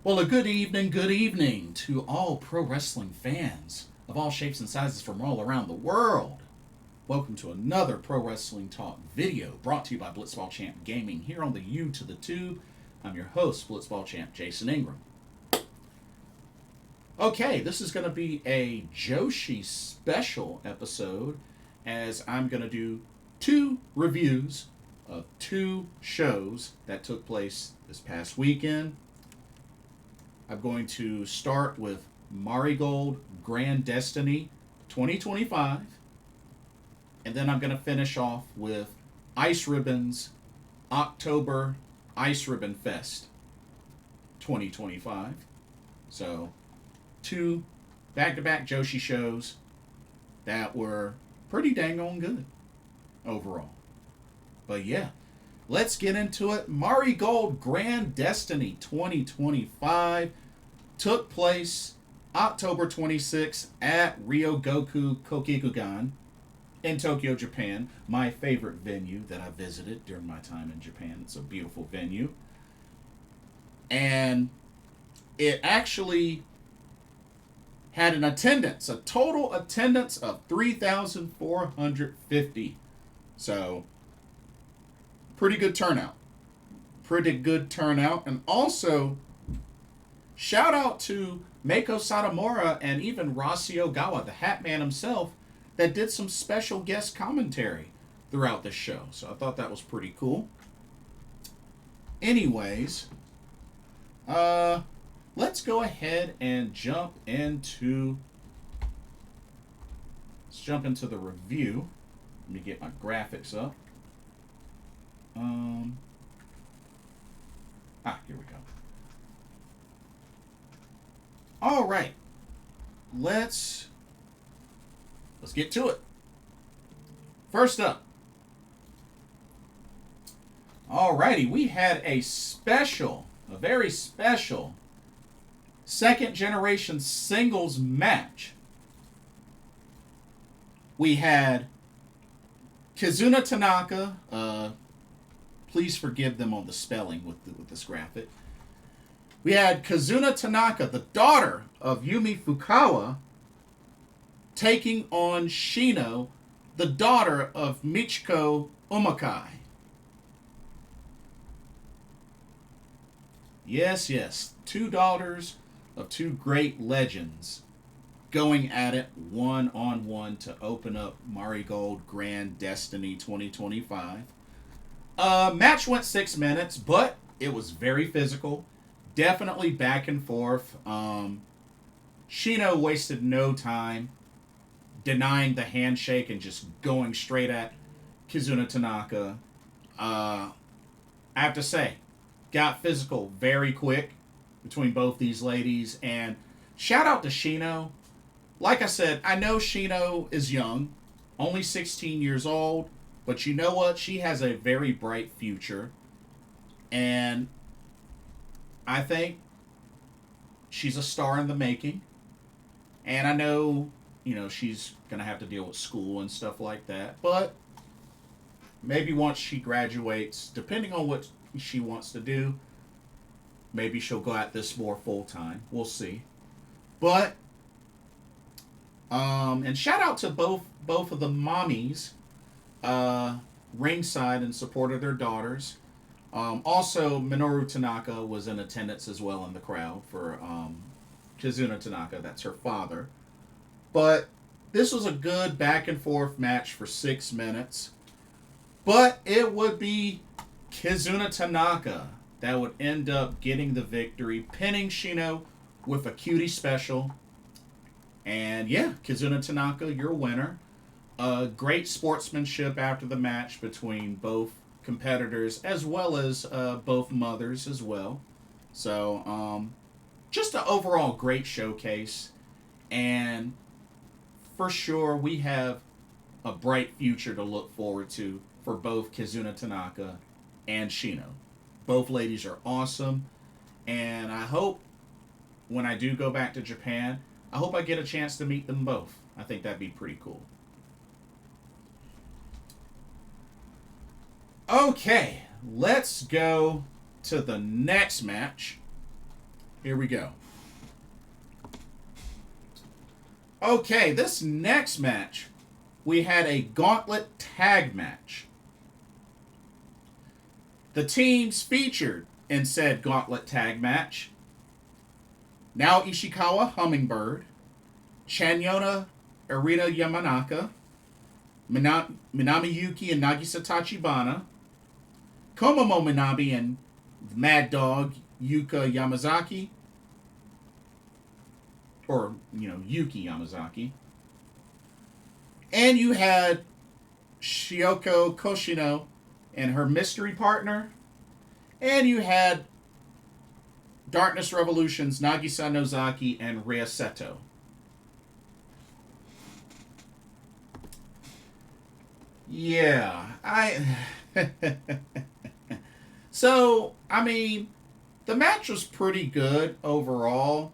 Well, a good evening to all pro wrestling fans of all shapes and sizes from all around the world. Welcome to another Pro Wrestling Talk video brought to you by Blitzball Champ Gaming here on the U to the Tube. I'm your host, Blitzball Champ Jason Ingram. Okay, this is going to be a Joshi special episode as I'm going to do two reviews of two shows that took place this past weekend. I'm going to start with Marigold Grand Destiny 2025. And then I'm going to finish off with Iceribbon's Oktober Iceribbon Fest 2025. So, two back-to-back Joshi shows that were pretty dang on good overall. But yeah, let's get into it. Marigold Grand Destiny 2025 took place October 26th at Ryogoku Kokikugan in Tokyo, Japan. My favorite venue that I visited during my time in Japan. It's a beautiful venue. And it actually had an attendance, a total attendance of 3,450. So, pretty good turnout. And also, shout out to Meiko Satomura and even Rossi Ogawa, the Hat Man himself, that did some special guest commentary throughout the show. So I thought that was pretty cool. Anyways, let's go ahead and jump into the review. Let me get my graphics up. Here we go. All right, let's get to it. First up, alrighty, we had a very special second generation singles match. We had Kizuna Tanaka. Please forgive them on the spelling with this graphic. We had Kizuna Tanaka, the daughter of Yumi Fukawa, taking on Shinno, the daughter of Michiko Umakai. Yes, two daughters of two great legends going at it one-on-one to open up Marigold Grand Destiny 2025. Match went 6 minutes, but it was very physical. Definitely back and forth. Shinno wasted no time denying the handshake and just going straight at Kizuna Tanaka. I have to say, got physical very quick between both these ladies. And shout out to Shinno. Like I said, I know Shinno is young, only 16 years old, but you know what? She has a very bright future. And I think she's a star in the making. And I know, she's going to have to deal with school and stuff like that. But maybe once she graduates, depending on what she wants to do, maybe she'll go at this more full time. We'll see. But, and shout out to both of the mommies ringside in support of their daughters. Also, Minoru Tanaka was in attendance as well in the crowd for Kizuna Tanaka. That's her father. But this was a good back and forth match for 6 minutes. But it would be Kizuna Tanaka that would end up getting the victory, pinning Shinno with a cutie special. And yeah, Kizuna Tanaka, your winner. Great sportsmanship after the match between both competitors as well as both mothers as well. So just an overall great showcase, and for sure we have a bright future to look forward to for both Kizuna Tanaka and Shinno. Both ladies are awesome, and I hope when I do go back to Japan, I hope I get a chance to meet them both. I think that'd be pretty cool. Okay, let's go to the next match. here we go. Okay, this next match, we had a Gauntlet tag match. The teams featured in said Gauntlet tag match: now Ishikawa, Hummingbird; Chanyota, Erina, Yamanaka; Minami, Yuuki, and Nagisa, Tachibana; Komomo, Minami, and Mad Dog, Yuuka, Yamazaki. Or, Yuuki Yamazaki. And you had Syoko, Koshino, and her mystery partner. And you had Darkness Revolution's Nagisa, Nozaki, and Seto. Yeah, So, I mean, the match was pretty good overall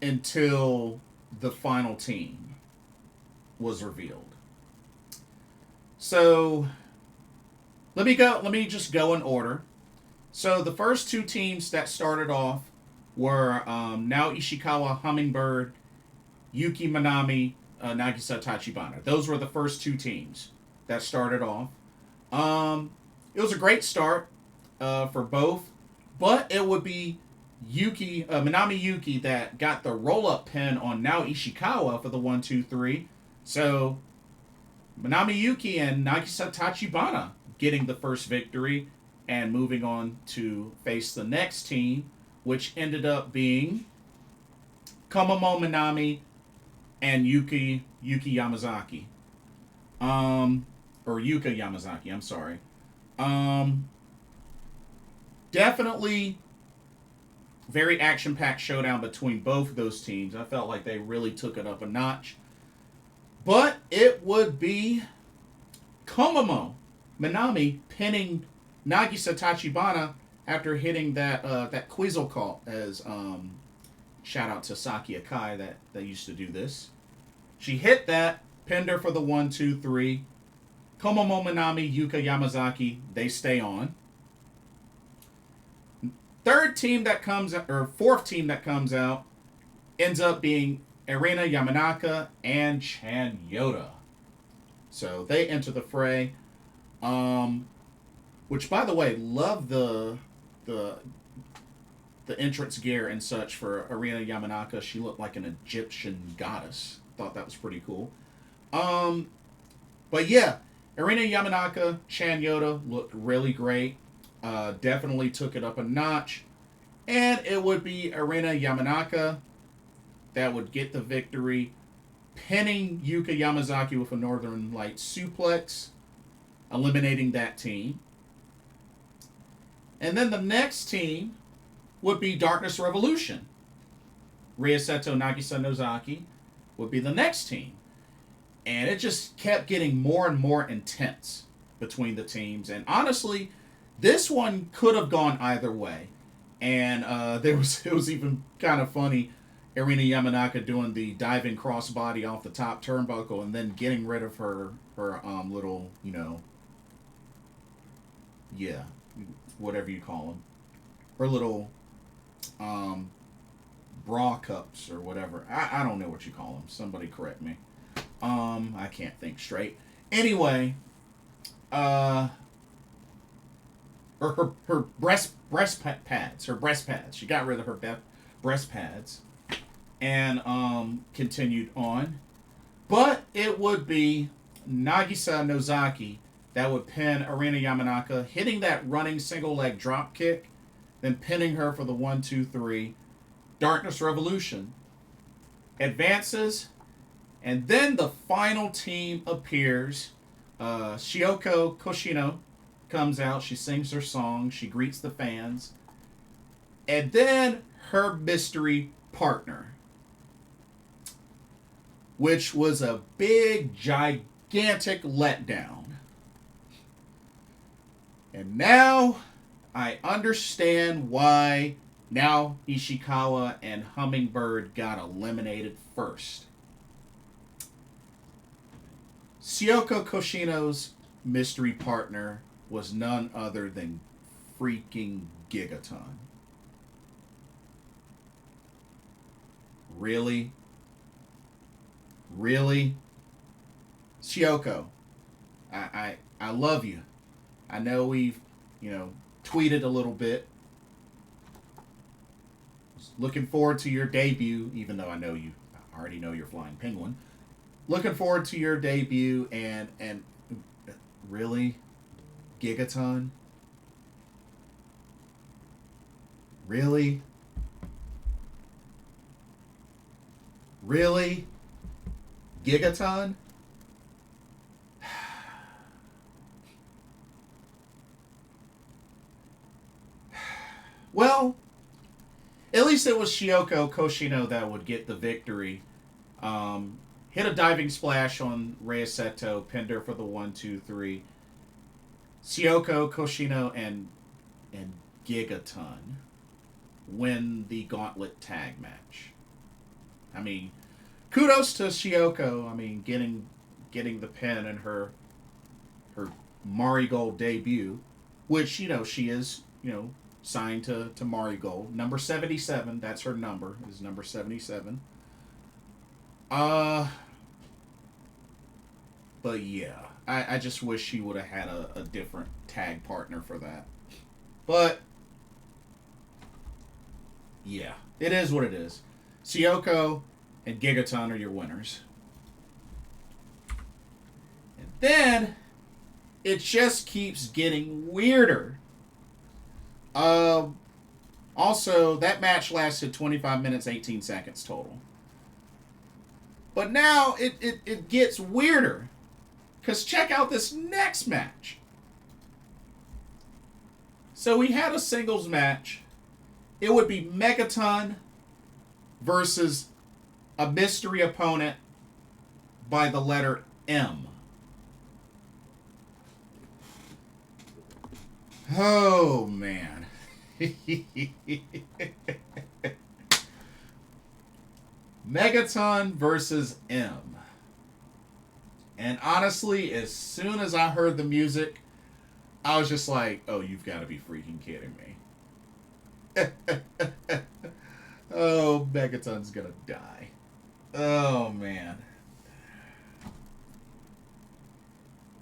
until the final team was revealed. So, let me just go in order. So, the first two teams that started off were now Ishikawa, Hummingbird, Yuuki, Minami, Nagisa, Tachibana. Those were the first two teams that started off. It was a great start for both, but it would be Minami Yuuki that got the roll-up pin on now Ishikawa for the 1-2-3. So Minami Yuuki and Nagisa Tachibana getting the first victory and moving on to face the next team, which ended up being Komomo, Minami, and Yuuka Yamazaki. Or Yuuka Yamazaki, I'm sorry. Definitely very action-packed showdown between both of those teams. I felt like they really took it up a notch. But it would be Komomo Minami pinning Nagisa Tachibana after hitting that Quizzle call, as shout out to Saki Akai that used to do this. She hit that, pinned her for the 1-2-3. Komomo, Minami, Yuuka, Yamazaki, they stay on. Fourth team that comes out ends up being Erina, Yamanaka, and Chanyota. So they enter the fray. Which, by the way, love the entrance gear and such for Erina Yamanaka. She looked like an Egyptian goddess. Thought that was pretty cool. But yeah, Erina Yamanaka, Chanyota looked really great. Definitely took it up a notch. And it would be Erina Yamanaka that would get the victory, pinning Yuuka Yamazaki with a Northern Light suplex, eliminating that team. And then the next team would be Darkness Revolution. Seto, Nagisa, Nozaki would be the next team. And it just kept getting more and more intense between the teams. And honestly, this one could have gone either way. And it was even kind of funny, Erina Yamanaka doing the diving crossbody off the top turnbuckle and then getting rid of her little, whatever you call them. Her little bra cups or whatever. I don't know what you call them. Somebody correct me. I can't think straight. Anyway, or her breast pads. Her breast pads. She got rid of her breast pads and continued on. But it would be Nagisa Nozaki that would pin Erina Yamanaka, hitting that running single leg drop kick, then pinning her for the 1-2-3. Darkness Revolution advances, and then the final team appears. Syoko Koshino comes out. She sings her song. She greets the fans. And then her mystery partner, which was a big, gigantic letdown. And now I understand why now Ishikawa and Hummingbird got eliminated first. Syoko Koshino's mystery partner was none other than freaking Gigaton. Really? Really? Syoko, I love you. I know we've, tweeted a little bit. Looking forward to your debut, even though I already know you're Flying Penguin. Looking forward to your debut, and really, Gigaton? Really? Really? Gigaton? Well, at least it was Syoko Koshino that would get the victory. Hit a diving splash on Seto, pinned her for the 1-2-3. Syoko, Koshino, and Gigaton win the Gauntlet tag match. I mean, kudos to Syoko. I mean, getting the pin in her Marigold debut, which she is signed to Marigold. Number 77, that's her number, is number 77. But yeah, I just wish she would have had a different tag partner for that. But yeah, it is what it is. Syoko and Gigaton are your winners. And then it just keeps getting weirder. Also, that match lasted 25 minutes, 18 seconds total. But now it gets weirder. Because check out this next match. So we had a singles match. It would be Megaton versus a mystery opponent by the letter M. Oh, man. Megaton versus M. And honestly, as soon as I heard the music, I was just like, oh, you've got to be freaking kidding me. Oh, Megaton's gonna die. Oh, man.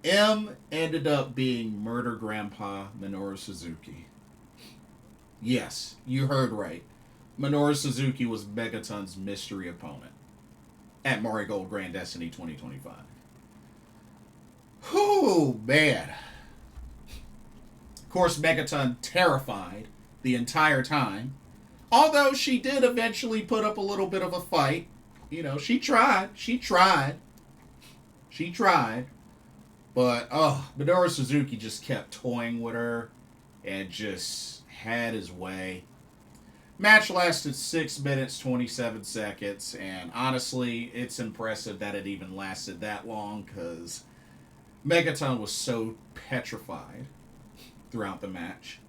M ended up being Murder Grandpa Minoru Suzuki. Yes, you heard right. Minoru Suzuki was Megaton's mystery opponent at Marigold Grand Destiny 2025. Whew, man. Of course, Megaton terrified the entire time. Although she did eventually put up a little bit of a fight. She tried. But, Minoru Suzuki just kept toying with her and just had his way. Match lasted 6 minutes, 27 seconds, and honestly, it's impressive that it even lasted that long because Megaton was so petrified throughout the match.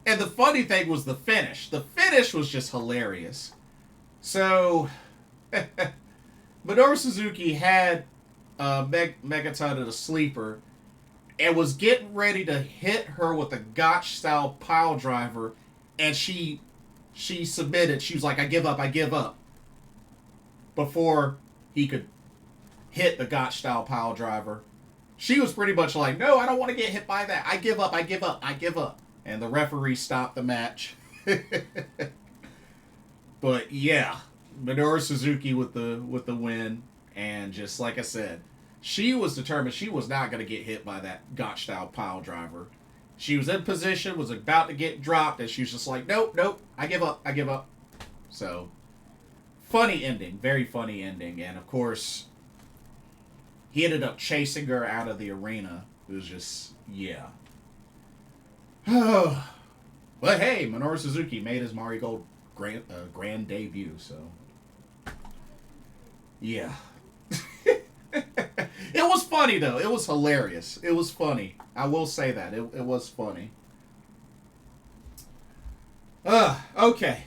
And the funny thing was the finish. The finish was just hilarious. So, Minoru Suzuki had Megaton in a sleeper and was getting ready to hit her with a gotch-style pile driver, and she submitted. She was like, I give up. Before he could hit the gotch-style pile driver. She was pretty much like, no, I don't want to get hit by that. I give up. And the referee stopped the match. But yeah, Minoru Suzuki with the win, and just like I said, she was determined she was not going to get hit by that gotch-style pile driver. She was in position, was about to get dropped, and she was just like, nope, I give up. So, funny ending, very funny ending, and of course, he ended up chasing her out of the arena. It was just, yeah. But hey, Minoru Suzuki made his Marigold grand debut, so yeah. It was funny though. It was hilarious. It was funny. I will say that. It was funny. Okay.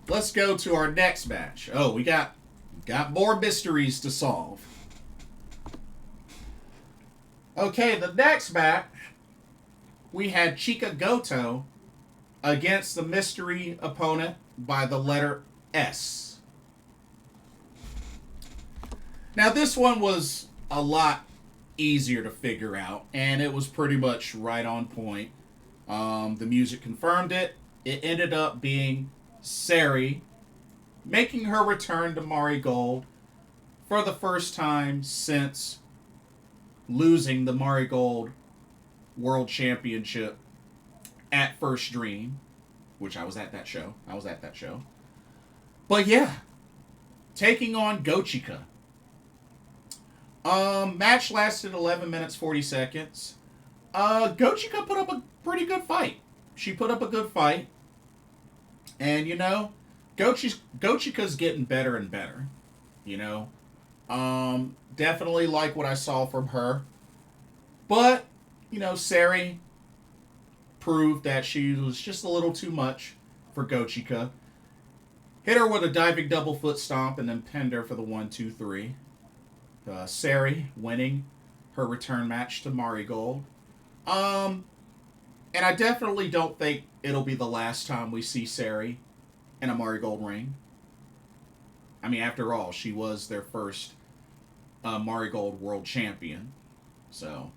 Let's go to our next match. Oh, we got more mysteries to solve. Okay, the next match, we had Chika Goto against the mystery opponent by the letter S. Now, this one was a lot easier to figure out, and it was pretty much right on point. The music confirmed it. It ended up being Sari making her return to Marigold for the first time since losing the Marigold World Championship at First Dream, which I was at that show. But yeah, taking on Gochika. Match lasted 11 minutes 40 seconds. Gochika put up a pretty good fight. She put up a good fight. And, you know, Gochika's getting better and better. You know? Definitely like what I saw from her. But, you know, Sari proved that she was just a little too much for Gochika. Hit her with a diving double foot stomp and then pinned her for the 1-2-3. Sari winning her return match to Marigold. And I definitely don't think it'll be the last time we see Sari in a Marigold ring. I mean, after all, she was their first Marigold World Champion. So,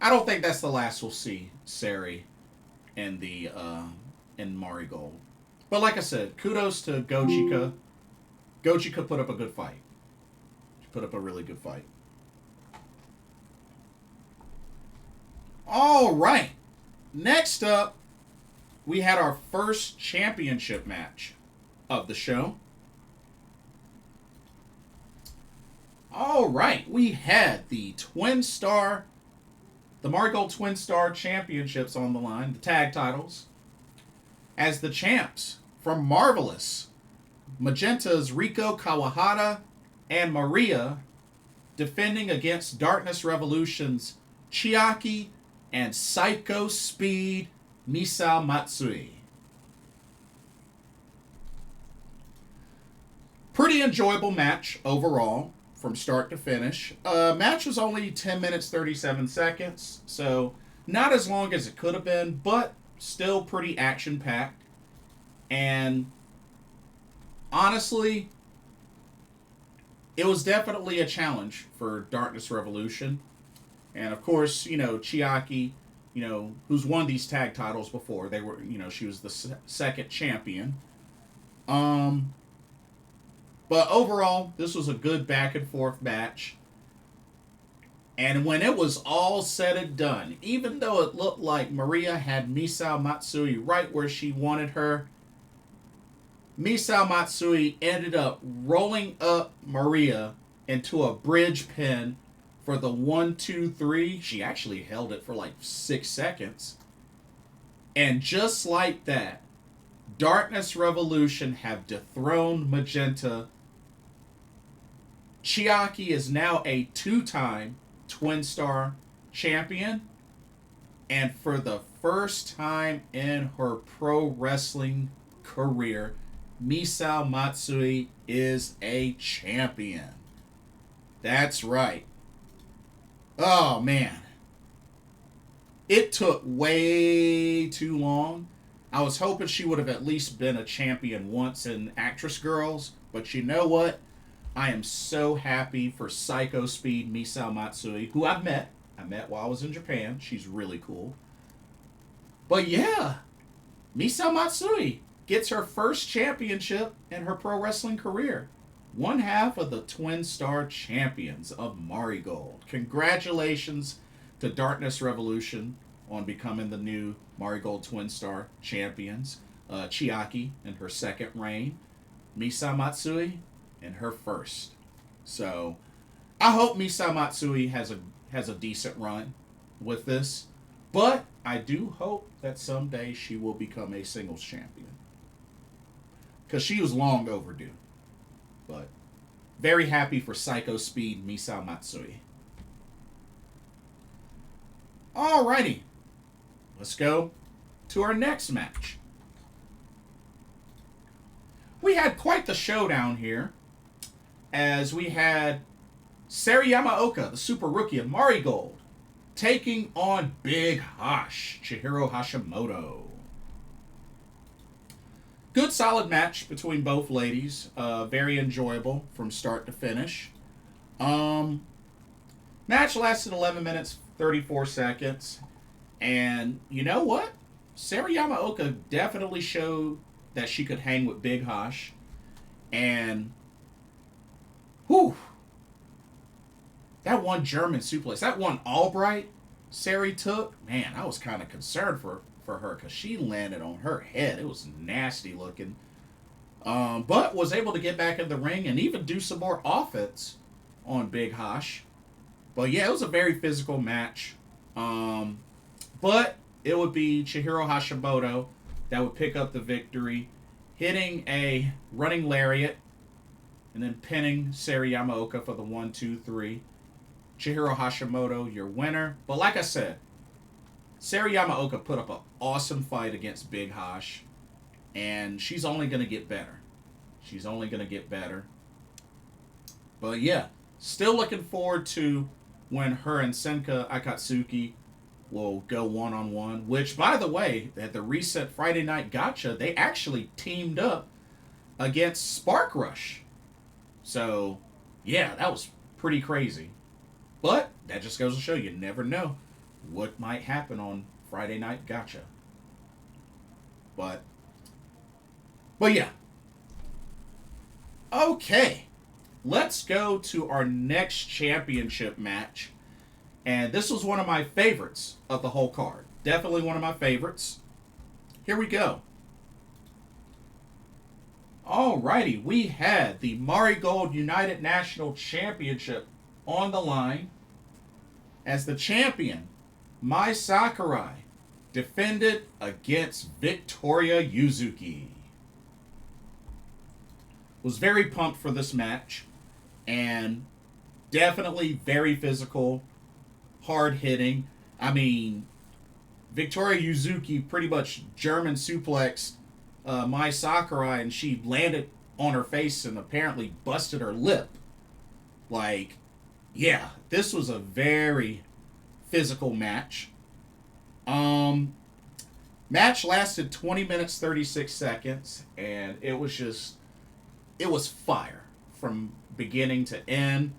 I don't think that's the last we'll see Sari in the in Marigold. But like I said, kudos to Gochika. Gochika put up a good fight. She put up a really good fight. All right. Next up, we had our first championship match of the show. All right. We had the Marigold Twin Star Championships on the line, the tag titles, as the champs from Marvelous, Magenta's Riko Kawahara and Maria, defending against Darkness Revolution's Chiaki and Psycho Speed Misao Matsui. Pretty enjoyable match overall from start to finish. Match was only 10 minutes 37 seconds, so not as long as it could have been, but still pretty action-packed. And honestly, it was definitely a challenge for Darkness Revolution. And of course, you know, Chiaki, you know, who's won these tag titles before. They were, you know, she was the second champion. But overall, this was a good back and forth match. And when it was all said and done, even though it looked like Maria had Misao Matsui right where she wanted her, Misao Matsui ended up rolling up Maria into a bridge pin for the 1-2-3. She actually held it for like 6 seconds. And just like that, Darkness Revolution have dethroned Magenta. Chiaki is now a 2-time Twin Star champion. And for the first time in her pro wrestling career, Misao Matsui is a champion. That's right. Oh, man. It took way too long. I was hoping she would have at least been a champion once in Actress Girls. But you know what? I am so happy for Psycho Speed Misao Matsui, who I met. I met while I was in Japan. She's really cool. But yeah, Misao Matsui gets her first championship in her pro wrestling career. One half of the Twin Star champions of Marigold. Congratulations to Darkness Revolution on becoming the new Marigold Twin Star champions. Chiaki in her second reign. Misao Matsui in her first. So I hope Misao Matsui has a decent run with this. But I do hope that someday she will become a singles champion. Because she was long overdue. But very happy for Psycho Speed Misao Matsui. Alrighty. Let's go to our next match. We had quite the showdown here, as we had Sari Yamaoka, the super rookie of Marigold, taking on Big Hash, Chihiro Hashimoto. Good solid match between both ladies. Very enjoyable from start to finish. Match lasted 11 minutes, 34 seconds. And you know what? Sarah Yamaoka definitely showed that she could hang with Big Hash. And, whew, that one German suplex, that one Albright Sari took, man, I was kind of concerned for her because she landed on her head. It was nasty looking. But was able to get back in the ring and even do some more offense on Big Hash. But yeah, it was a very physical match. But it would be Chihiro Hashimoto that would pick up the victory, hitting a running lariat and then pinning Sari Yamaoka for the 1-2-3. Chihiro Hashimoto, your winner. But like I said, Sari Yamaoka put up an awesome fight against Big Hash, and she's only going to get better. She's only going to get better. But yeah, still looking forward to when her and Senka Akatsuki will go one-on-one, which, by the way, at the recent Friday Night Gotcha, they actually teamed up against Spark Rush. So, yeah, that was pretty crazy. But that just goes to show you never know what might happen on Friday Night Gotcha. But yeah. Okay. Let's go to our next championship match. And this was one of my favorites of the whole card. Definitely one of my favorites. Here we go. Alrighty, we had the Marigold United National Championship on the line as the champion, Mai Sakurai, defended against Victoria Yuzuki. Was very pumped for this match, and definitely very physical, hard hitting. I mean, Victoria Yuzuki pretty much German suplexed Mai Sakurai, and she landed on her face and apparently busted her lip. Like, yeah, this was a very physical match. Match lasted 20 minutes, 36 seconds, and it was fire from beginning to end.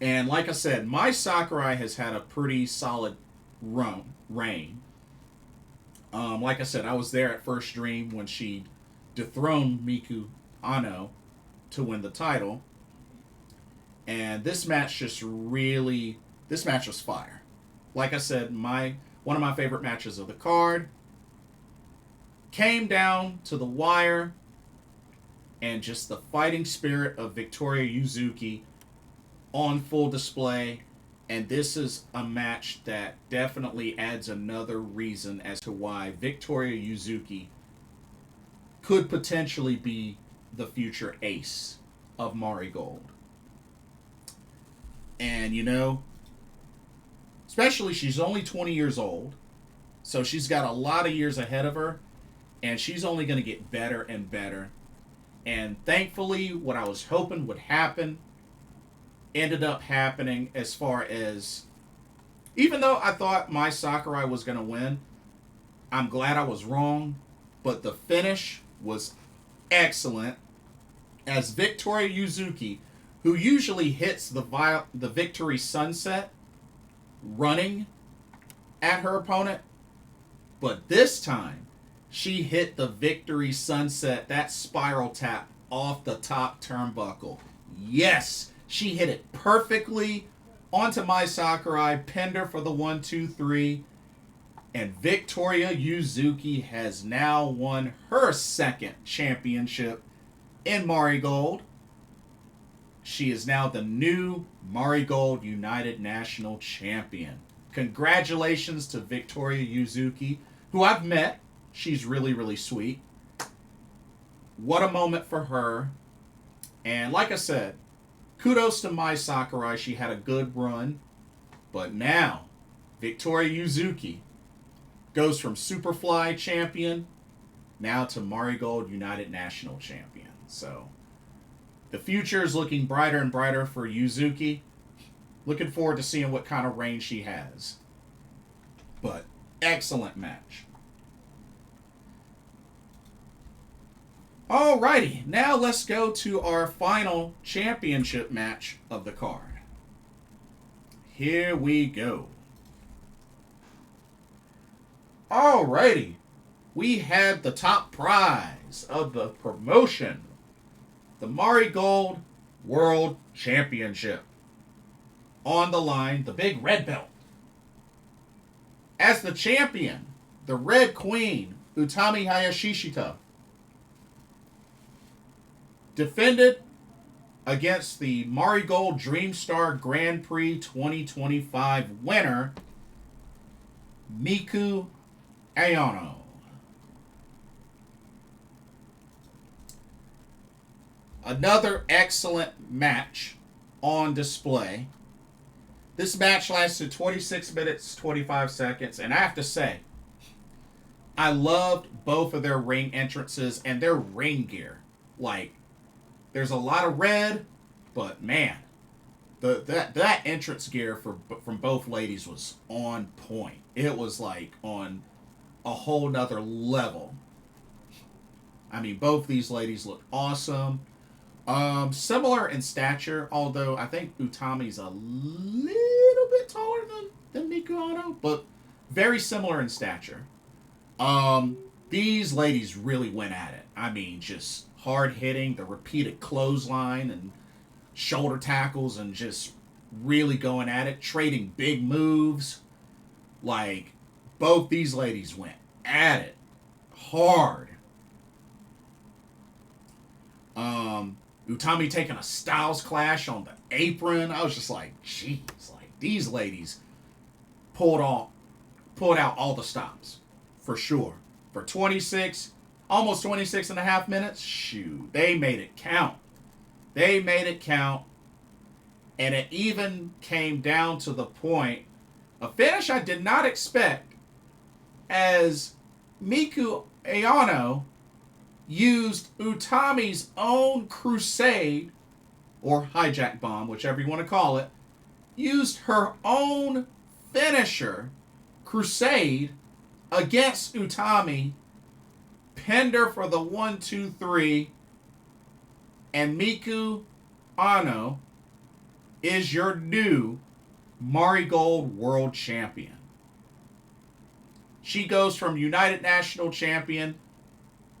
And like I said, Mai Sakurai has had a pretty solid reign. Like I said, I was there at First Dream when she dethroned Miku Ano to win the title. And this match was fire. Like I said, one of my favorite matches of the card. Came down to the wire, and just the fighting spirit of Victoria Yuzuki on full display. And this is a match that definitely adds another reason as to why Victoria Yuzuki could potentially be the future ace of Marigold. And, you know, especially she's only 20 years old, so she's got a lot of years ahead of her, and she's only going to get better and better. And thankfully, what I was hoping would happen ended up happening, as far as, even though I thought Mai Sakurai was going to win, I'm glad I was wrong. But the finish was excellent, as Victoria Yuzuki, who usually hits the victory sunset running at her opponent, but this time she hit the victory sunset, that spiral tap off the top turnbuckle. Yes, she hit it perfectly onto Mai Sakurai, pinned her for the 1-2-3, and Victoria Yuzuki has now won her second championship in Marigold. She is now the new Marigold United National Champion. Congratulations to Victoria Yuzuki, who I've met. She's really, really sweet. What a moment for her. And like I said, kudos to Mai Sakurai. She had a good run. But now, Victoria Yuzuki goes from Superfly champion now to Marigold United National Champion. So the future is looking brighter and brighter for Yuzuki. Looking forward to seeing what kind of reign she has. But excellent match. Alrighty, now let's go to our final championship match of the card. Here we go. Alrighty, we had the top prize of the promotion, the Marigold World Championship. On the line, the big red belt. As the champion, the Red Queen, Utami Hayashishita, defended against the Marigold Dreamstar Grand Prix 2025 winner, Miku Ayano. Another excellent match on display. This match lasted 26 minutes, 25 seconds, and I have to say, I loved both of their ring entrances and their ring gear. Like, there's a lot of red, but man, that entrance gear from both ladies was on point. It was like on a whole nother level. I mean, both these ladies look awesome. Similar in stature, although I think Utami's a little bit taller than Miku Ano, but very similar in stature. These ladies really went at it. I mean, just hard hitting, the repeated clothesline and shoulder tackles, and just really going at it, trading big moves. Like, both these ladies went at it hard. Utami taking a Styles Clash on the apron. I was just like, jeez, like, these ladies pulled out all the stops, for sure. For 26, almost 26 and a half minutes, shoot, they made it count. They made it count. And it even came down to the point, a finish I did not expect, as Miku Ayano used Utami's own crusade, or hijack bomb, whichever you want to call it, used her own finisher, crusade, against Utami, pinned her for the 1-2-3, and Miku Ano is your new Marigold World Champion. She goes from United National Champion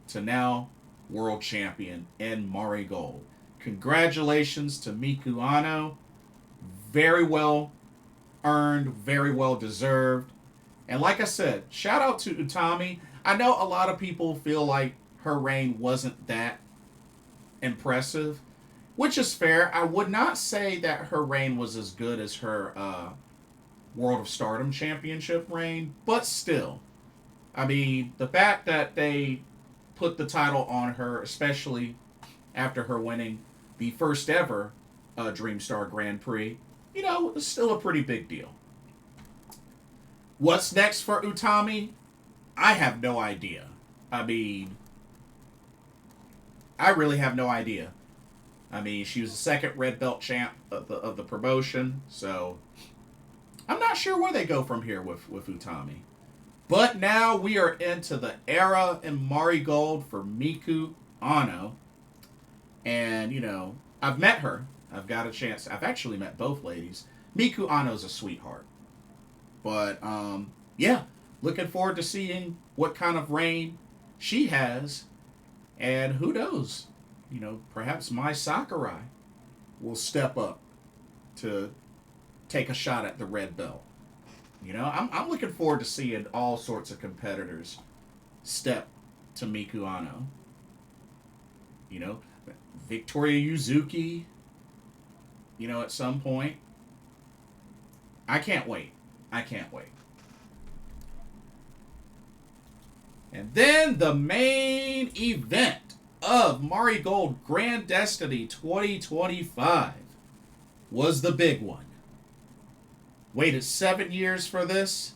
to now World Champion in Marigold. Congratulations to Miku Ano. Very well earned, very well deserved. And like I said, shout out to Utami. I know a lot of people feel like her reign wasn't that impressive, which is fair. I would not say that her reign was as good as her World of Stardom Championship reign, but still. I mean, the fact that they put the title on her, especially after her winning the first ever Dreamstar Grand Prix, you know, it's still a pretty big deal. What's next for Utami? I have no idea. I mean, I really have no idea. I mean, she was the second red belt champ of the promotion, so I'm not sure where they go from here with Utami. But now we are into the era in Marigold for Miku Ano. And, you know, I've met her. I've got a chance. I've actually met both ladies. Miku Ano's a sweetheart. But, yeah, looking forward to seeing what kind of reign she has. And who knows? You know, perhaps Mai Sakurai will step up to take a shot at the red belt. You know, I'm looking forward to seeing all sorts of competitors step to Miku Ano. You know, Victoria Yuzuki, you know, at some point. I can't wait. I can't wait. And then the main event of Marigold Grand Destiny 2025 was the big one. Waited 7 years for this,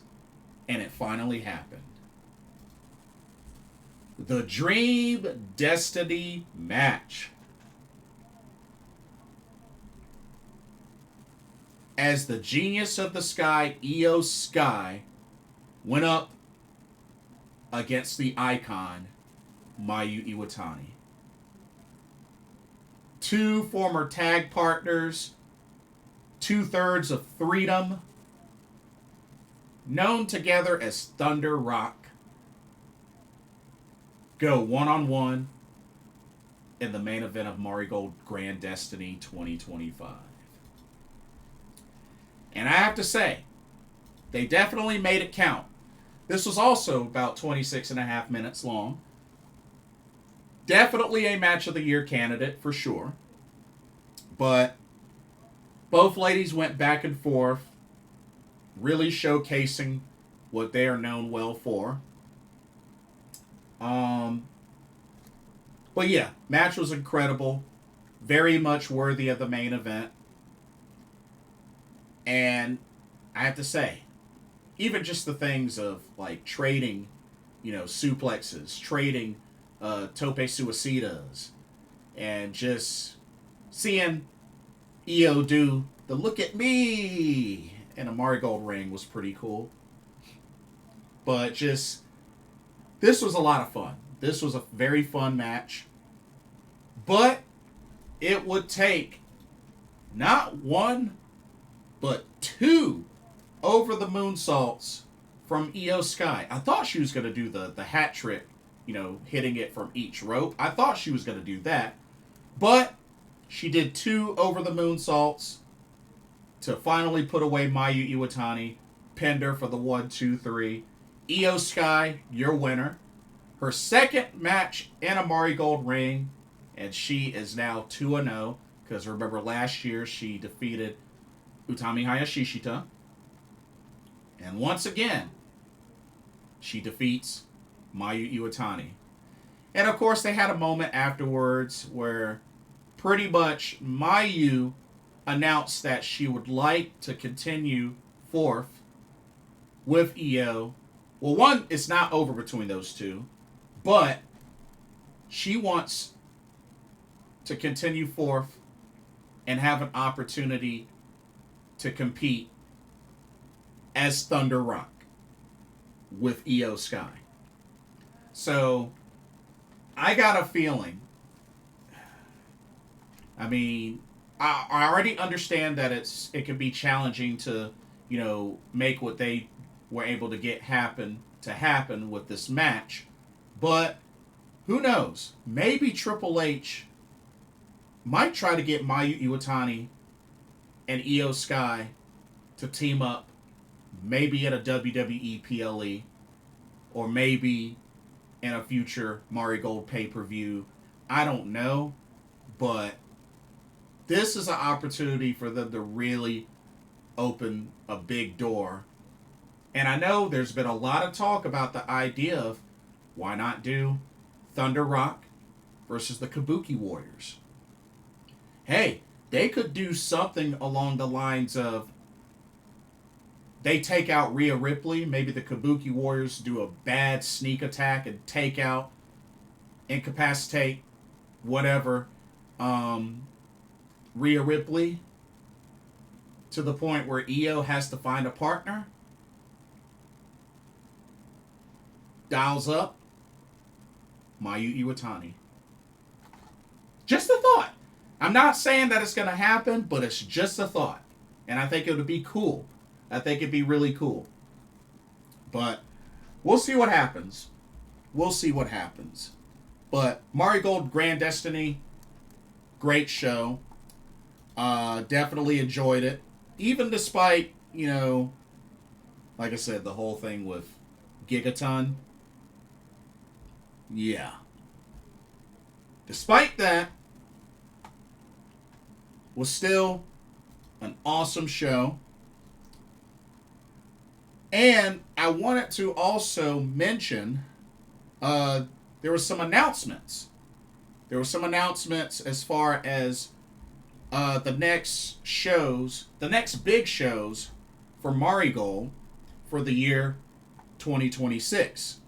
and it finally happened. The Dream Destiny match. as the Genius of the Sky, IYO SKY, went up against the icon, Mayu Iwatani. Two former tag partners, 2/3 of Freedom, known together as Thunder Rock, go one-on-one in the main event of Marigold Grand Destiny 2025. And I have to say, they definitely made it count. This was also about 26 and a half minutes long. Definitely a match of the year candidate for sure. But both ladies went back and forth, really showcasing what they are known well for. But yeah, match was incredible. Very much worthy of the main event. And I have to say, even just the things of like trading, suplexes, trading tope suicidas, and just seeing IYO do the look at me in a Marigold ring was pretty cool. But just, this was a lot of fun. This was a very fun match. But it would take not one, but two over the moonsaults from IYO SKY. I thought she was going to do the hat trick, hitting it from each rope. I thought she was going to do that. But she did two over the moonsaults to finally put away Mayu Iwatani, pinned her for the 1, 2, 3. IYO SKY, your winner. Her second match in a Marigold ring, and she is now 2-0, because remember last year she defeated Utami Hayashishita. And once again, she defeats Mayu Iwatani. And of course, they had a moment afterwards where pretty much Mayu announced that she would like to continue forth with IYO. Well, one, it's not over between those two, but she wants to continue forth and have an opportunity to compete as Thunder Rock with IYO SKY. So, I got a feeling, I already understand that it can be challenging to, make what they were able to get happen with this match. But who knows? Maybe Triple H might try to get Mayu Iwatani and IYO SKY to team up, maybe at a WWE PLE, or maybe in a future Marigold pay-per-view. I don't know, but this is an opportunity for them to really open a big door. And I know there's been a lot of talk about the idea of why not do Thunder Rock versus the Kabuki Warriors. Hey, they could do something along the lines of they take out Rhea Ripley, maybe the Kabuki Warriors do a bad sneak attack and take out, incapacitate, whatever, Rhea Ripley to the point where IYO has to find a partner, dials up Mayu Iwatani. Just a thought. I'm not saying that it's going to happen, but it's just a thought. And I think it would be cool. I think it'd be really cool. But we'll see what happens. We'll see what happens. But Marigold Grand Destiny, great show. Definitely enjoyed it. Even despite, like I said, the whole thing with Gigaton. Yeah. Despite that, was still an awesome show. And I wanted to also mention there were some announcements. There were some announcements as far as the next big shows for Marigold for the year 2026.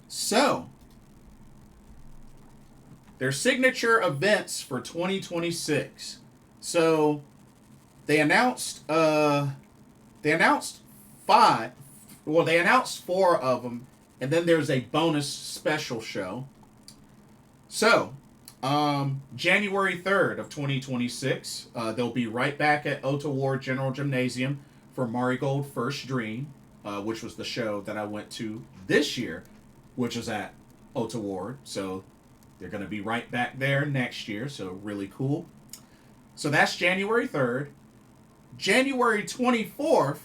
So, their signature events for 2026. So, they announced they announced five. Well, they announced four of them, and then there's a bonus special show. So, January 3rd of 2026, they'll be right back at Oktober General Gymnasium for Marigold First Dream, which was the show that I went to this year, which was at Oktober. So, they're going to be right back there next year. So, really cool. So, that's January 3rd. January 24th,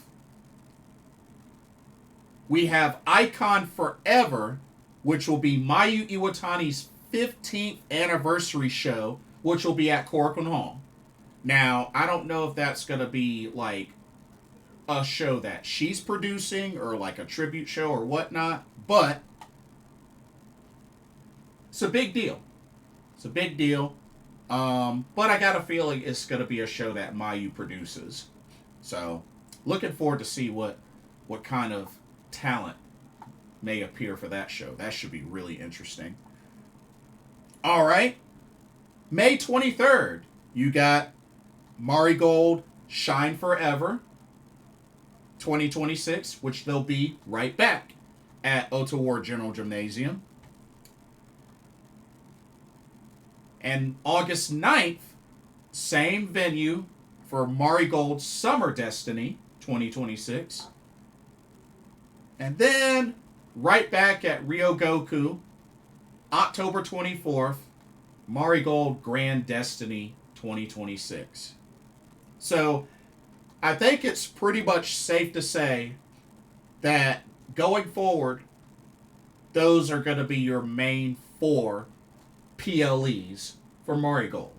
we have Icon Forever, which will be Mayu Iwatani's 15th anniversary show, which will be at Korakuen Hall. Now, I don't know if that's going to be like a show that she's producing or like a tribute show or whatnot, but it's a big deal. It's a big deal. But I got a feeling it's going to be a show that Mayu produces. So, looking forward to see what kind of talent may appear for that show. That should be really interesting. All right. May 23rd, you got Marigold Shine Forever 2026, which they'll be right back at Oktober General Gymnasium. And August 9th, same venue for Marigold Summer Destiny 2026. And then right back at Ryogoku, October 24th, Marigold Grand Destiny 2026. So I think it's pretty much safe to say that going forward, those are going to be your main four PLEs for Marigold.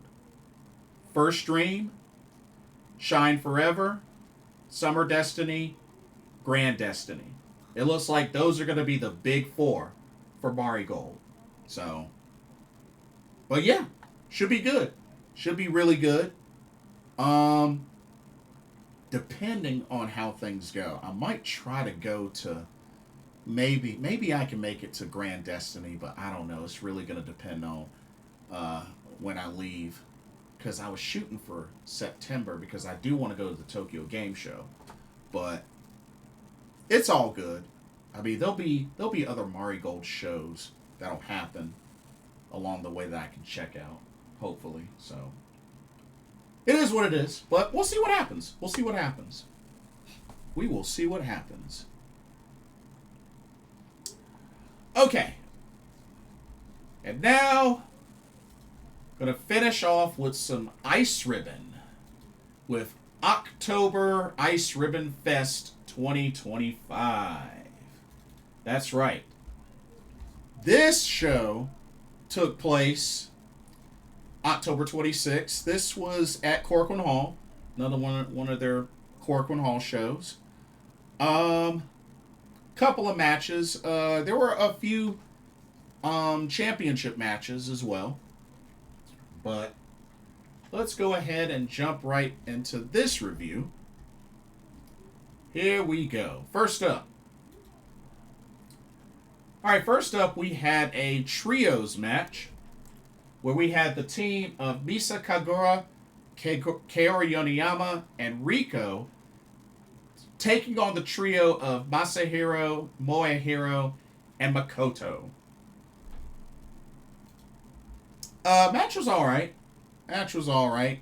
First Dream, Shine Forever, Summer Destiny, Grand Destiny. It looks like those are going to be the big four for Marigold. So, but yeah, should be good. Should be really good. Depending on how things go, I might try to go to maybe I can make it to Grand Destiny, but I don't know. It's really going to depend on when I leave, because I was shooting for September because I do want to go to the Tokyo Game Show, but it's all good. I mean, there'll be other Marigold shows that'll happen along the way that I can check out, hopefully. So it is what it is, but we'll see what happens. We'll see what happens. We will see what happens. Okay. And now, going to finish off with some Iceribbon with Oktober Iceribbon Fest 2025. That's right. This show took place October 26th. This was at Korakuen Hall. Another one of their Korakuen Hall shows. Couple of matches. There were a few championship matches as well. But let's go ahead and jump right into this review. Here we go. First up. Alright, first up we had a trios match where we had the team of Misa Kagura, Kaori Yoneyama, and Rico taking on the trio of Masahiro, Moehiro, and Makoto. Match was alright.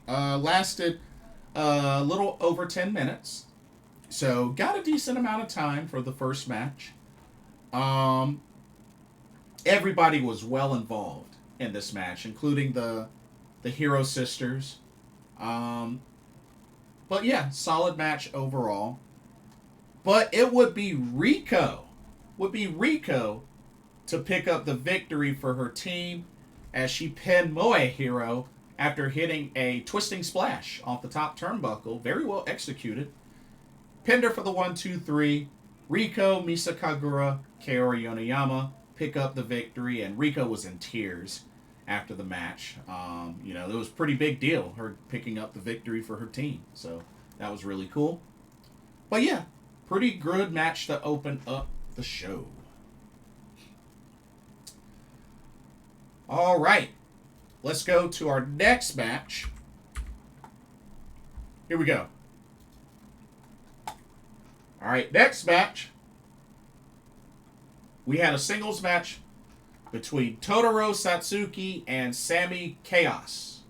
Lasted a little over 10 minutes. So, got a decent amount of time for the first match. Everybody was well involved in this match, including the Hero Sisters. But yeah, solid match overall. But it would be Rico to pick up the victory for her team as she pinned Moehiro after hitting a twisting splash off the top turnbuckle. Very well executed. Pinned her for the 1-2-3. Rico, Misa Kagura, Kaori Yoneyama pick up the victory, and Rico was in tears after the match. It was a pretty big deal, her picking up the victory for her team. So that was really cool. But yeah, pretty good match to open up the show. All right, let's go to our next match. Here we go. All right, next match. We had a singles match between Totoro Satsuki and Sammy Chaos.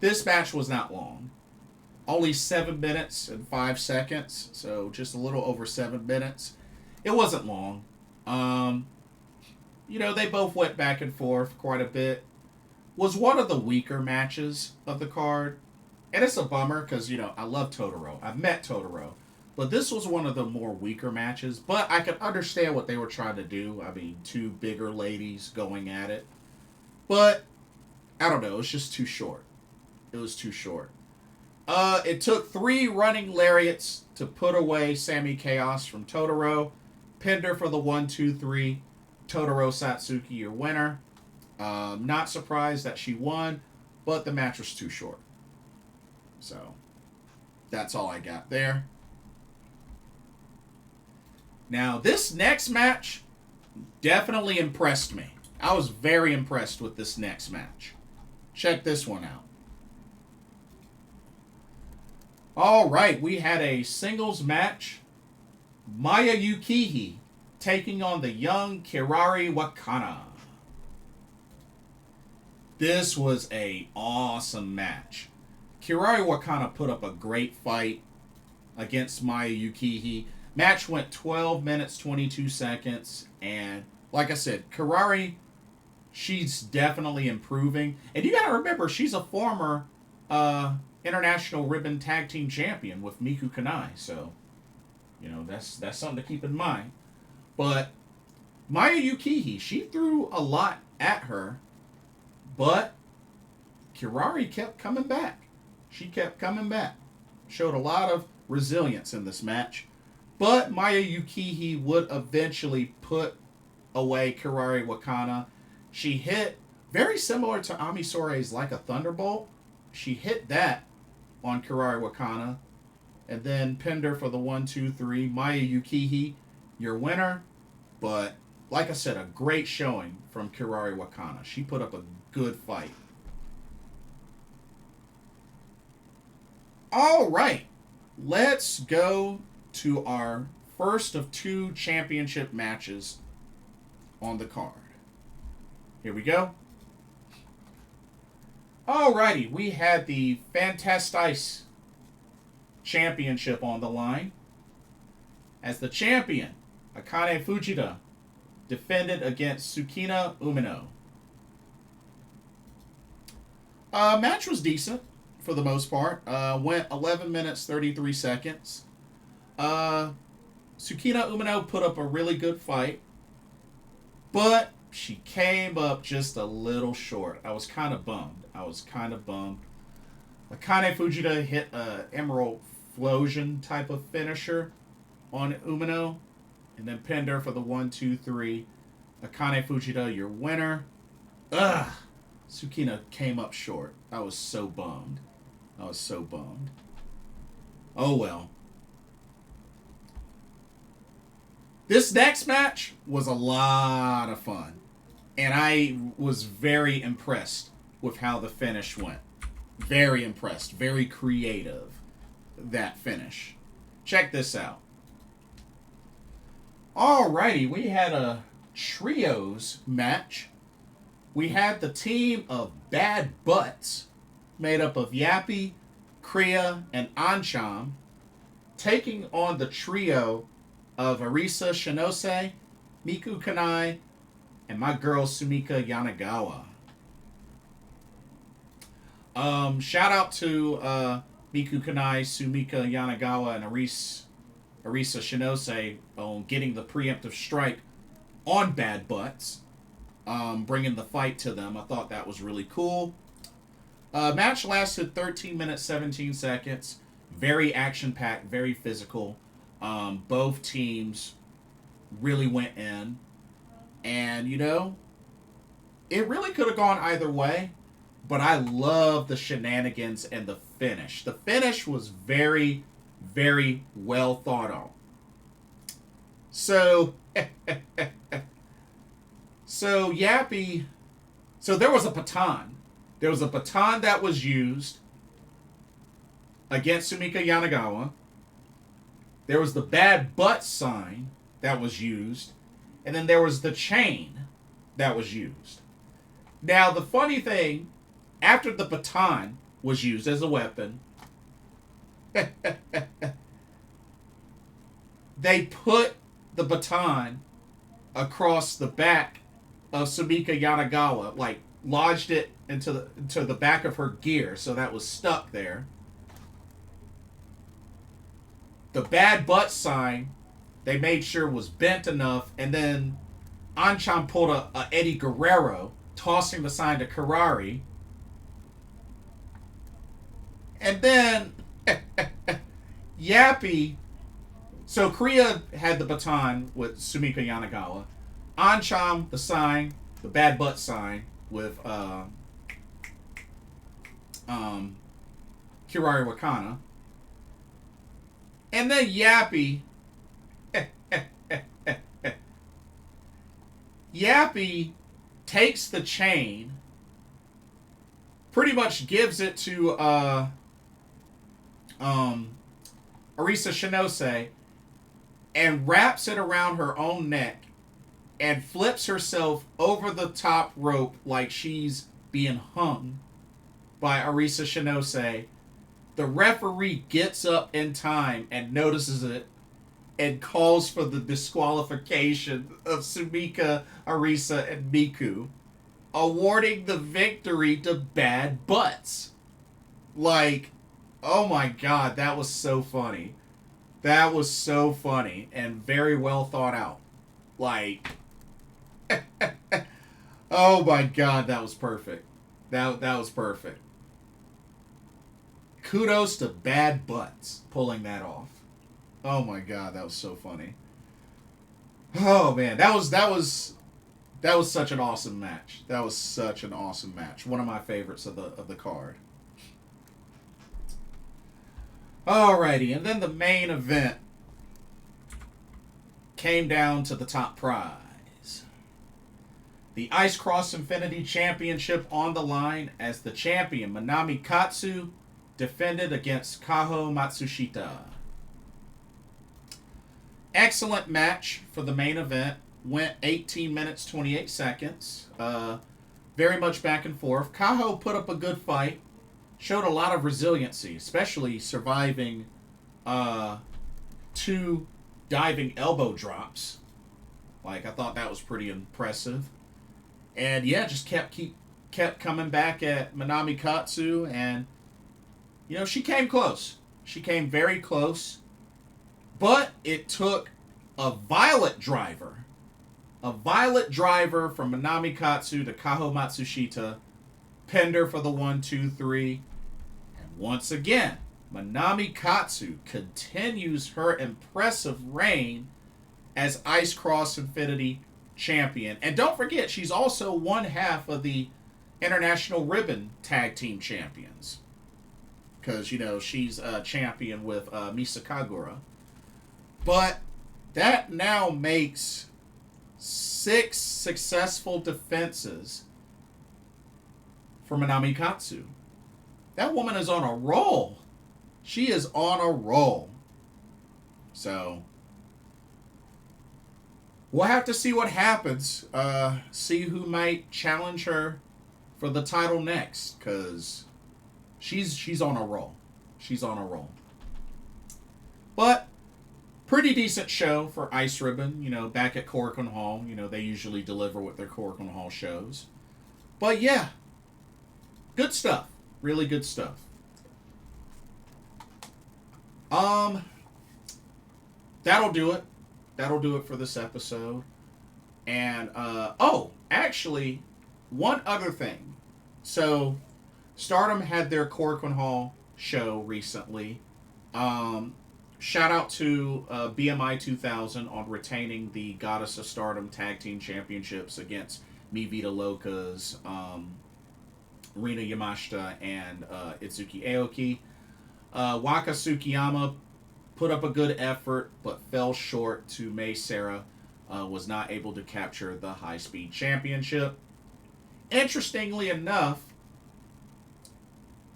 This match was not long. Only 7 minutes and 5 seconds, so just a little over 7 minutes. It wasn't long. They both went back and forth quite a bit. Was one of the weaker matches of the card. And it's a bummer because, I love Totoro. I've met Totoro. But this was one of the more weaker matches. But I could understand what they were trying to do. I mean, two bigger ladies going at it. But, I don't know. It's just too short. It was too short. It took 3 running lariats to put away Sammy Chaos from Totoro. Pinned her for the 1, 2, 3. Totoro Satsuki, your winner. Not surprised that she won, but the match was too short. So, that's all I got there. Now, this next match definitely impressed me. I was very impressed with this next match. Check this one out. All right, we had a singles match. Mayu Iwatani taking on the young Kirari Wakana. This was an awesome match. Kirari Wakana put up a great fight against Mayu Iwatani. Match went 12 minutes, 22 seconds. And like I said, Kirari, she's definitely improving. And you got to remember, she's a former International Ribbon Tag Team Champion with Miku Kanai. So, that's something to keep in mind. But Mayu Iwatani, she threw a lot at her. But Kirari kept coming back. She kept coming back. Showed a lot of resilience in this match. But Mayu Iwatani would eventually put away Kirari Wakana. She hit, very similar to Ami Sore's Like a Thunderbolt. She hit that on Kirari Wakana. And then pinned her for the 1, 2, 3. Mayu Iwatani, your winner. But, like I said, a great showing from Kirari Wakana. She put up a good fight. All right. Let's go to our first of 2 championship matches on the card. Here we go. Alrighty, we had the Fantastice Championship on the line. As the champion, Akane Fujita defended against Tsukina Umino. Match was decent for the most part. Went 11 minutes, 33 seconds. Tsukina Umino put up a really good fight, but she came up just a little short. I was kind of bummed. Akane Fujita hit a Emerald Flosion type of finisher on Umino, and then pinned her for the 1, 2, 3. Akane Fujita, your winner. Tsukina came up short. I was so bummed. Oh well. This next match was a lot of fun. And I was very impressed with how the finish went. Very impressed. Very creative, that finish. Check this out. Alrighty, we had a trios match. We had the team of Bad Butts, made up of Yappy, Kriya, and Ancham, taking on the trio of Arisa Shinose, Miku Kanai, and my girl Sumika Yanagawa. Shout out to Miku Kanai, Sumika Yanagawa, and Arisa Shinose on getting the preemptive strike on Bad Butts, bringing the fight to them. I thought that was really cool. Match lasted 13 minutes, 17 seconds. Very action-packed, very physical. Both teams really went in. And, it really could have gone either way. But I love the shenanigans and the finish. The finish was very, very well thought out. So, Yappy... So there was a baton There was a baton that was used against Sumika Yanagawa. There was the bad butt sign that was used. And then there was the chain that was used. Now, the funny thing, after the baton was used as a weapon, they put the baton across the back of Sumika Yanagawa, like lodged it into the back of her gear, so that was stuck there. The bad butt sign, they made sure was bent enough, and then Anchan pulled a Eddie Guerrero, tossing the sign to Karari. And then Yappy. So Kriya had the baton with Sumika Yanagawa. Anchan, the sign, the bad butt sign with Kirari Wakana. And then Yappy. Yappy takes the chain, pretty much gives it to Arisa Shinose, and wraps it around her own neck and flips herself over the top rope like she's being hung by Arisa Shinose. The referee gets up in time and notices it and calls for the disqualification of Sumika, Arisa, and Miku, awarding the victory to Bad Butts. Like, oh my god, that was so funny. That was so funny and very well thought out. Like, oh my god, that was perfect. That was perfect. Kudos to Bad Butts pulling that off. Oh my god, that was so funny. Oh man, that was such an awesome match. That was such an awesome match. One of my favorites of the card. Alrighty, and then the main event came down to the top prize. The Ice Cross Infinity Championship on the line as the champion, Minami Katsu, defended against Kaho Matsushita. Excellent match for the main event. Went 18 minutes, 28 seconds. Very much back and forth. Kaho put up a good fight. Showed a lot of resiliency, especially surviving 2 diving elbow drops. Like, I thought that was pretty impressive. And yeah, just kept coming back at Minami Katsu, and you know, she came close. She came very close. But it took a violet driver from Minami Katsu to Kaho Matsushita, pinned her for the 1-2-3. And once again, Minami Katsu continues her impressive reign as Ice Cross Infinity champion. And don't forget, she's also one half of the International Ribbon Tag Team Champions. Because, you know, she's a champion with Misa Kagura. But that now makes 6 successful defenses for Minami Katsu. That woman is on a roll. She is on a roll. So, we'll have to see what happens. See who might challenge her for the title next. Because she's on a roll. She's on a roll. But pretty decent show for Iceribbon, you know, back at Korakuen Hall. You know, they usually deliver with their Korakuen Hall shows. But yeah, good stuff. Really good stuff. That'll do it. That'll do it for this episode. And, actually, one other thing. So, Stardom had their Korakuen Hall show recently. Shout out to BMI 2000 on retaining the Goddess of Stardom Tag Team Championships against Mi Vida Locas, Rina Yamashita, and Itsuki Aoki. Waka Tsukiyama put up a good effort, but fell short to Mei Sarah. Was not able to capture the High Speed Championship. Interestingly enough,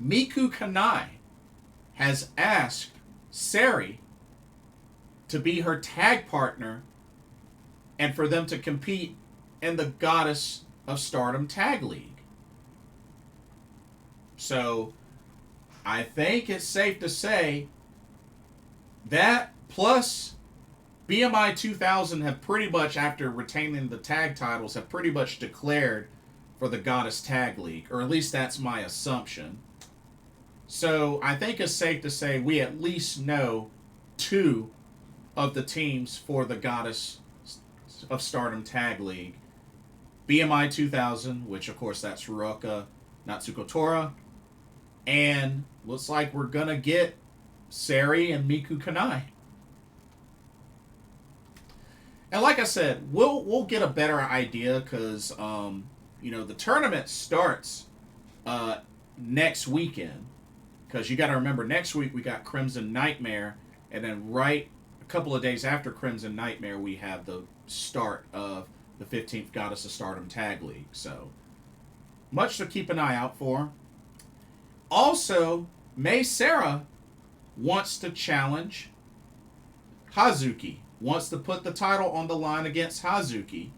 Miku Kanai has asked Sari to be her tag partner and for them to compete in the Goddess of Stardom Tag League. So, I think it's safe to say that plus BMI 2000 have pretty much, after retaining the tag titles, have pretty much declared for the Goddess Tag League, or at least that's my assumption. So I think it's safe to say we at least know 2 of the teams for the Goddess of Stardom Tag League. BMI 2000, which of course that's Ruroka Natsuko-Tora, and looks like we're going to get Sari and Miku Kanai. And like I said, we'll get a better idea because the tournament starts next weekend. Because you got to remember, next week we got Crimson Nightmare, and then right a couple of days after Crimson Nightmare, we have the start of the 15th Goddess of Stardom Tag League. So, much to keep an eye out for. Also, Mei Seira wants to challenge Hazuki. Wants to put the title on the line against Hazuki.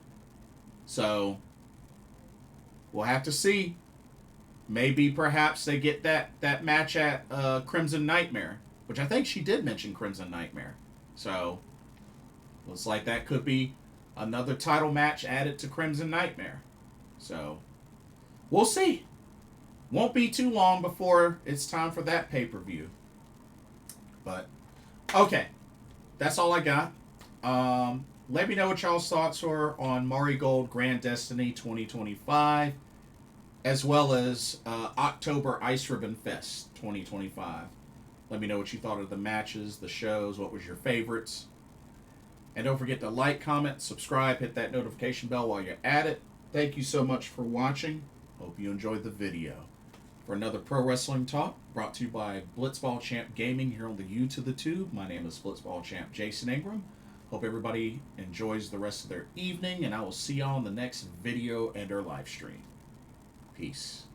So, we'll have to see. Maybe perhaps they get that match at Crimson Nightmare, which I think she did mention Crimson Nightmare. So, looks like that could be another title match added to Crimson Nightmare. So, we'll see. Won't be too long before it's time for that pay-per-view. But, okay. That's all I got. Let me know what y'all's thoughts were on Marigold Grand Destiny 2025. As well as Oktober Iceribbon Fest 2025. Let me know what you thought of the matches, the shows, what was your favorites. And don't forget to like, comment, subscribe, hit that notification bell while you're at it. Thank you so much for watching. Hope you enjoyed the video. For another Pro Wrestling Talk, brought to you by Blitzball Champ Gaming here on the U to the Tube. My name is Blitzball Champ Jason Ingram. Hope everybody enjoys the rest of their evening, and I will see y'all in the next video and or live stream. Peace.